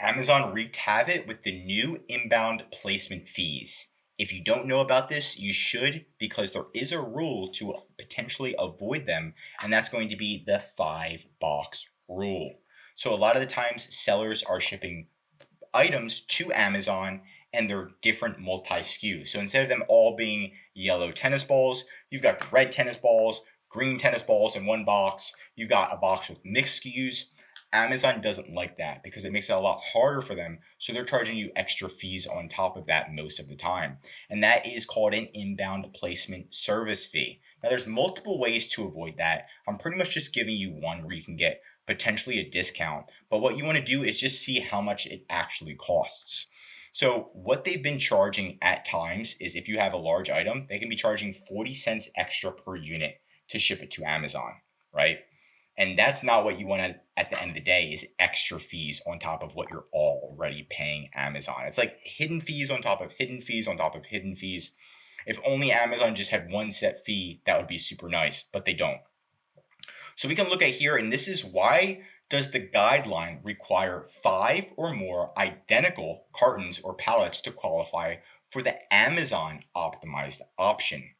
Amazon wreaked havoc with the new inbound placement fees. If you don't know about this, you should, because there is a rule to potentially avoid them, and that's going to be the 5-box rule. So a lot of the times sellers are shipping items to Amazon and they're different multi SKUs. So instead of them all being yellow tennis balls, you've got the red tennis balls, green tennis balls in one box. You've got a box with mixed SKUs. Amazon doesn't like that because it makes it a lot harder for them. So they're charging you extra fees on top of that most of the time. And that is called an inbound placement service fee. Now, there's multiple ways to avoid that. I'm pretty much just giving you one where you can get potentially a discount. But what you want to do is just see how much it actually costs. So what they've been charging at times is if you have a large item, they can be charging 40 cents extra per unit to ship it to Amazon, right? And that's not what you want at the end of the day is extra fees on top of what you're already paying Amazon. It's like hidden fees on top of hidden fees on top of hidden fees. If only Amazon just had one set fee, that would be super nice, but they don't. So we can look at here, and this is why does the guideline require 5 or more identical cartons or pallets to qualify for the Amazon optimized option.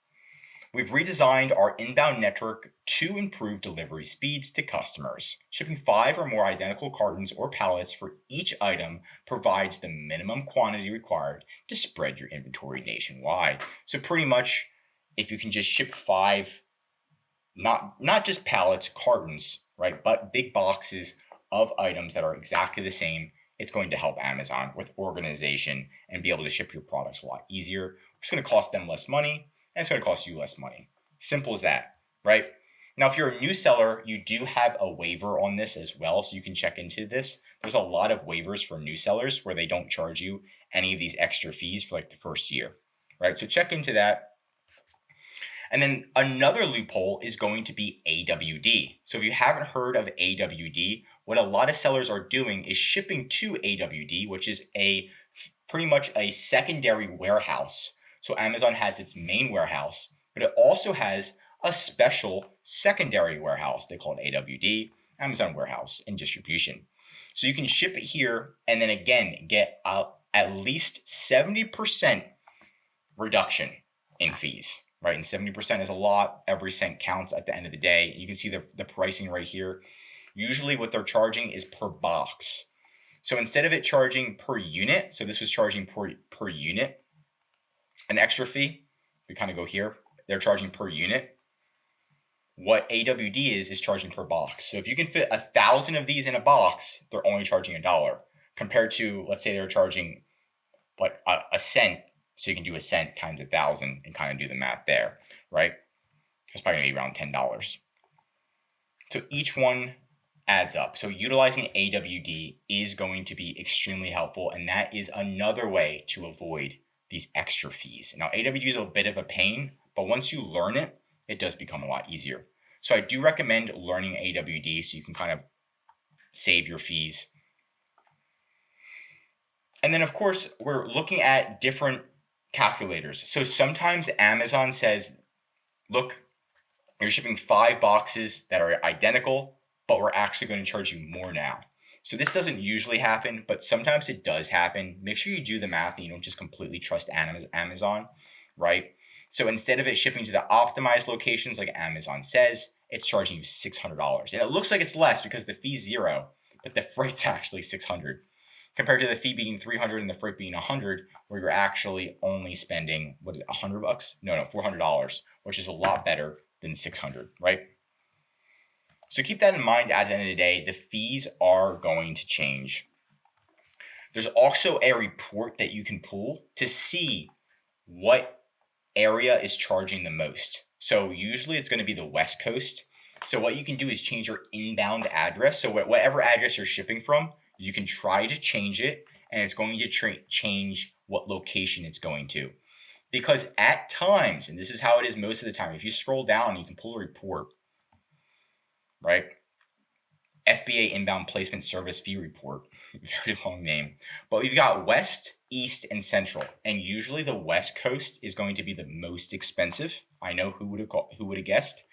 We've redesigned our inbound network to improve delivery speeds to customers. Shipping 5 or more identical cartons or pallets for each item provides the minimum quantity required to spread your inventory nationwide. So pretty much, if you can just ship 5, not just pallets, cartons, right, but big boxes of items that are exactly the same, it's going to help Amazon with organization and be able to ship your products a lot easier. It's going to cost them less money, and it's going to cost you less money. Simple as that, right? Now, if you're a new seller, you do have a waiver on this as well, so you can check into this. There's a lot of waivers for new sellers where they don't charge you any of these extra fees for like the first year, right? So check into that. And then another loophole is going to be AWD. So if you haven't heard of AWD, what a lot of sellers are doing is shipping to AWD, which is pretty much a secondary warehouse. So Amazon has its main warehouse, but it also has a special secondary warehouse. They call it AWD, Amazon Warehouse and Distribution. So you can ship it here and then again get at least 70% reduction in fees. Right, and 70% is a lot. Every cent counts at the end of the day. You can see the pricing right here. Usually what they're charging is per box. So instead of it charging per unit, so this was charging per unit, an extra fee, we kind of go here, they're charging per unit. What AWD is charging per box. So if you can fit 1,000 of these in a box, they're only charging $1 compared to, let's say they're charging like a cent. So you can do a cent times 1,000 and kind of do the math there, right? It's probably gonna be around $10. So each one adds up. So utilizing AWD is going to be extremely helpful, and that is another way to avoid these extra fees. Now, AWD is a bit of a pain, but once you learn it, it does become a lot easier. So I do recommend learning AWD so you can kind of save your fees. And then, of course, we're looking at different calculators. So sometimes Amazon says, look, you're shipping 5 boxes that are identical, but we're actually going to charge you more now. So this doesn't usually happen, but sometimes it does happen. Make sure you do the math and you don't just completely trust Amazon, right? So instead of it shipping to the optimized locations like Amazon says, it's charging you $600. And it looks like it's less because the fee's $0, but the freight's actually $600. Compared to the fee being $300 and the freight being $100, where you're actually only spending, what is it, $100? No, $400, which is a lot better than $600, right? So keep that in mind at the end of the day, the fees are going to change. There's also a report that you can pull to see what area is charging the most. So usually it's going to be the West Coast. So what you can do is change your inbound address. So whatever address you're shipping from, you can try to change it, and it's going to change what location it's going to. Because at times, and this is how it is most of the time, if you scroll down, you can pull a report, right? FBA Inbound Placement Service Fee Report, very long name. But we've got West, East, and Central. And usually the West Coast is going to be the most expensive. I know who would have guessed.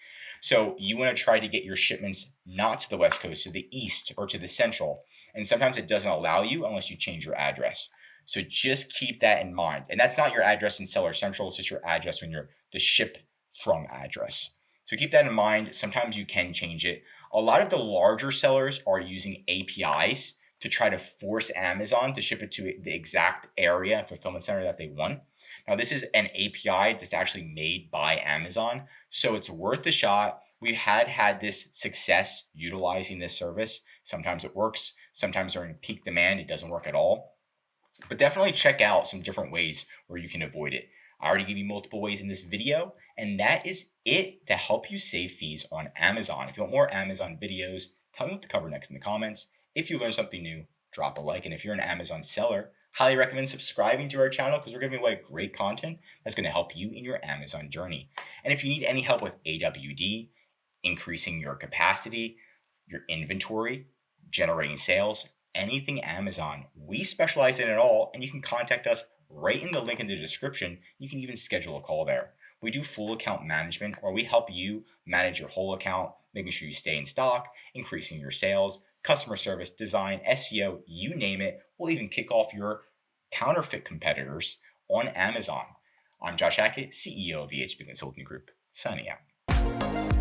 So you want to try to get your shipments not to the West Coast, to the East or to the Central. And sometimes it doesn't allow you unless you change your address. So just keep that in mind. And that's not your address in Seller Central, it's just your address when you're the ship from address. So keep that in mind. Sometimes you can change it. A lot of the larger sellers are using APIs to try to force Amazon to ship it to the exact area and fulfillment center that they want. Now, this is an API that's actually made by Amazon, so it's worth a shot. We had this success utilizing this service. Sometimes it works. Sometimes during peak demand, it doesn't work at all. But definitely check out some different ways where you can avoid it. I already gave you multiple ways in this video, and that is it to help you save fees on Amazon. If you want more Amazon videos, tell me what to cover next in the comments. If you learned something new, drop a like. And if you're an Amazon seller, highly recommend subscribing to our channel because we're giving away great content that's going to help you in your Amazon journey. And if you need any help with AWD, increasing your capacity, your inventory, generating sales, anything Amazon, we specialize in it all, and you can contact us right in the link in the description. You can even schedule a call there. We do full account management where we help you manage your whole account, making sure you stay in stock, increasing your sales, customer service, design, SEO, you name it. We'll even kick off your counterfeit competitors on Amazon. I'm Josh Hackett, CEO of VHB Consulting Group, signing out.